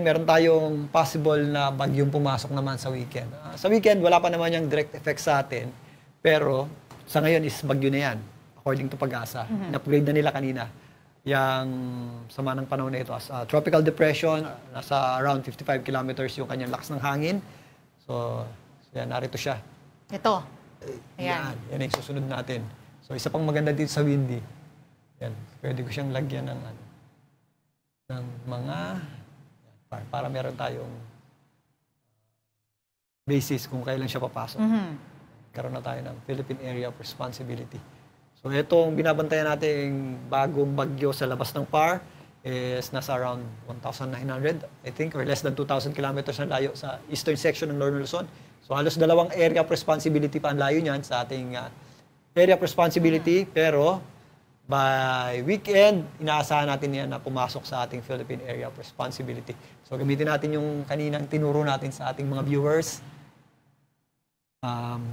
Meron tayong possible na bagyong pumasok naman sa weekend. Sa weekend, wala pa naman yung direct effect sa atin. Pero sa ngayon is bagyo na yan, according to Pag-asa. In-upgrade na nila kanina yung sama ng panahon na ito as tropical depression. Nasa around 55 kilometers yung kanyang lakas ng hangin. So yan, narito siya. Ito. Ayan. Yan yung susunod natin. So isa pang maganda dito sa windy. Yan, pwede ko siyang lagyan ng mga para meron tayong basis kung kailan siya papasok. Karoon na tayo ng Philippine Area of Responsibility. So itong binabantayan nating bagong bagyo sa labas ng PAR is nasa around 1,900, I think, or less than 2,000 kilometers na layo sa eastern section ng Northern Luzon. So halos dalawang area of responsibility pa ang layo niyan sa ating area of responsibility, pero by weekend, inaasahan natin yan na pumasok sa ating Philippine Area of Responsibility. So gamitin natin yung kaninang tinuro natin sa ating mga viewers.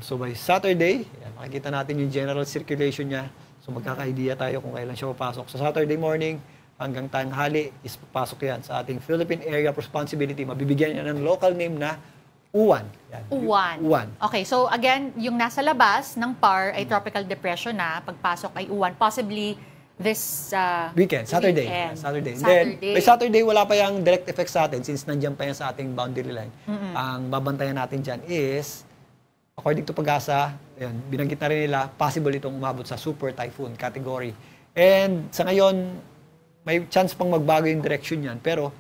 So by Saturday, yan, makikita natin yung general circulation niya. So magkaka-idea tayo kung kailan siya papasok. Sa Saturday morning hanggang tanghali is papasok yan sa ating Philippine Area of Responsibility. Mabibigyan niya ng local name na Uwan. Yan. Uwan. Okay, so again, yung nasa labas ng PAR ay tropical depression na, pagpasok ay Uwan. Possibly this weekend, Saturday. Weekend. Saturday. Then, by Saturday, wala pa yung direct effect sa atin since nandiyan pa yan sa ating boundary line. Ang babantayan natin dyan is, according to Pag-asa, yan, binanggit na rin nila, possible itong umabot sa super typhoon category. And sa ngayon, may chance pang magbago yung direction yan. Pero,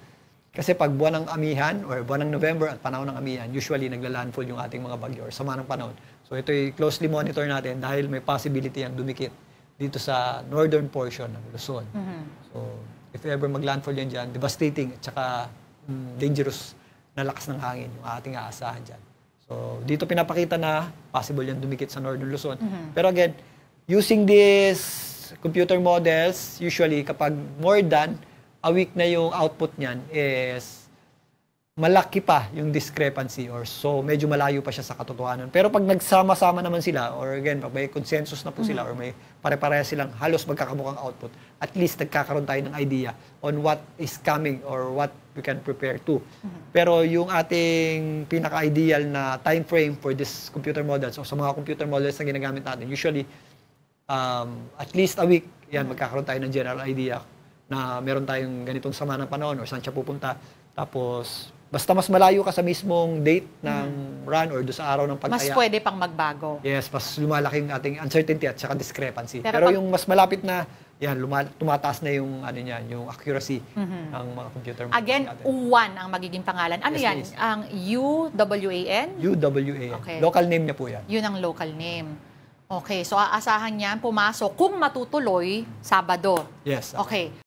kasi pag buwan ng amihan or buwan ng November at panahon ng amihan, usually nagla-landfall yung ating mga bagyo or sama ng panahon. So ito'y closely monitor natin dahil may possibility ang dumikit dito sa northern portion ng Luzon. So if ever mag-landfall yan dyan, devastating at saka dangerous na lakas ng hangin yung ating aasahan dyan. So dito pinapakita na possible yan dumikit sa northern Luzon. Pero again, using these computer models, usually kapag more than a week na yung output niyan is malaki pa yung discrepancy or so medyo malayo pa siya sa katotohanan. Pero pag nagsama-sama naman sila or again, pag may consensus na po sila or may pare-pareha silang halos magkakamukhang output, at least nagkakaroon tayo ng idea on what is coming or what we can prepare to. Pero yung ating pinaka-ideal na time frame for this computer models o sa mga computer models na ginagamit natin, usually at least a week, yan, magkakaroon tayo ng general idea na meron tayong ganitong sama ng panahon or saan siya pupunta. Tapos, basta mas malayo ka sa mismong date ng run or do sa araw ng pagtaya. Mas pwede pang magbago. Yes, mas lumalaking ating uncertainty at saka discrepancy. Pero yung mas malapit na, yan, tumataas na yung, ano niyan, yung accuracy ng mga computer models. Again, Uwan ang magiging pangalan. Ano yan? Ang UWAN? UWAN. Okay. Local name niya po yan. Yun ang local name. Okay, so aasahan niyan pumasok kung matutuloy Sabado. Yes. Okay.